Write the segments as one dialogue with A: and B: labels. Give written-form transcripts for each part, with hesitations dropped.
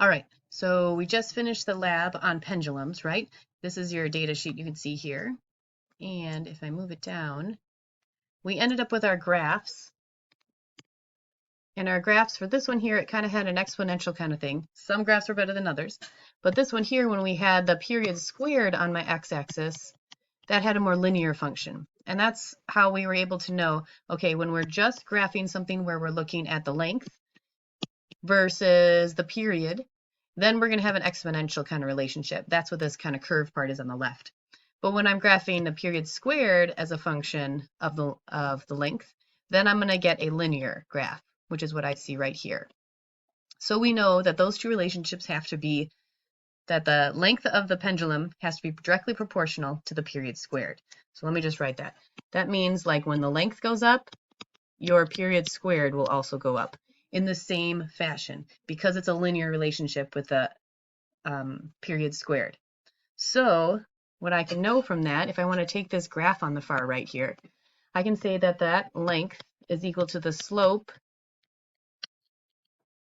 A: All right, so we just finished the lab on pendulums, right? This is your data sheet you can see here. And if I move it down, we ended up with our graphs. And our graphs for this one here, it kind of had an exponential kind of thing. Some graphs were better than others. But this one here, when we had the period squared on my x-axis, that had a more linear function. And that's how we were able to know, okay, when we're just graphing something where we're looking at the length versus the period, then we're going to have an exponential kind of relationship. That's what this kind of curved part is on the left. But when I'm graphing the period squared as a function of the length, then I'm going to get a linear graph, which is what I see right here. So we know that those two relationships have to be that the length of the pendulum has to be directly proportional to the period squared. So let me just write that. That means like when the length goes up, your period squared will also go up in the same fashion because it's a linear relationship with the period squared. So what I can know from that, if I want to take this graph on the far right here, I can say that that length is equal to the slope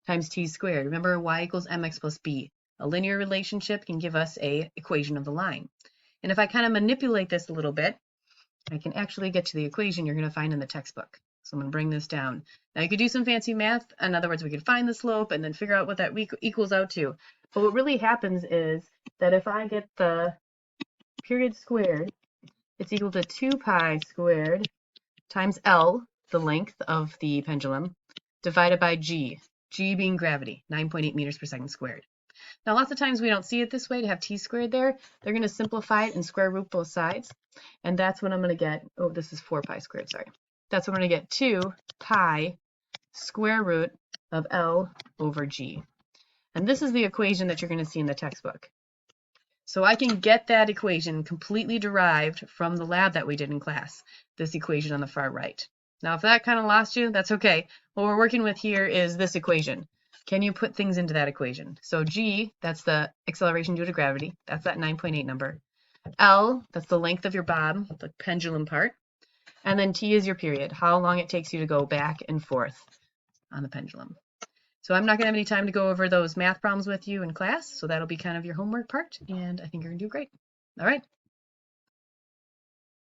A: times t squared. Remember, y equals mx plus b. A linear relationship can give us an equation of the line. And if I kind of manipulate this a little bit, I can actually get to the equation you're going to find in the textbook. So I'm going to bring this down. Now you could do some fancy math. In other words, we could find the slope and then figure out what that equals out to. But what really happens is that if I get the period squared, it's equal to 2 pi squared times L, the length of the pendulum, divided by G, G being gravity, 9.8 meters per second squared. Now, lots of times we don't see it this way to have t squared there. They're going to simplify it and square root both sides. And that's what I'm going to get. Oh, this is 4 pi squared, sorry. That's what I'm going to get 2 pi square root of L over G. And this is the equation that you're going to see in the textbook. So I can get that equation completely derived from the lab that we did in class, this equation on the far right. Now, if that kind of lost you, that's okay. What we're working with here is this equation. Can you put things into that equation? So G, that's the acceleration due to gravity. That's that 9.8 number. L, that's the length of your bob, the pendulum part. And then T is your period, how long it takes you to go back and forth on the pendulum. So I'm not going to have any time to go over those math problems with you in class, so that'll be kind of your homework part, and I think you're going to do great. All right.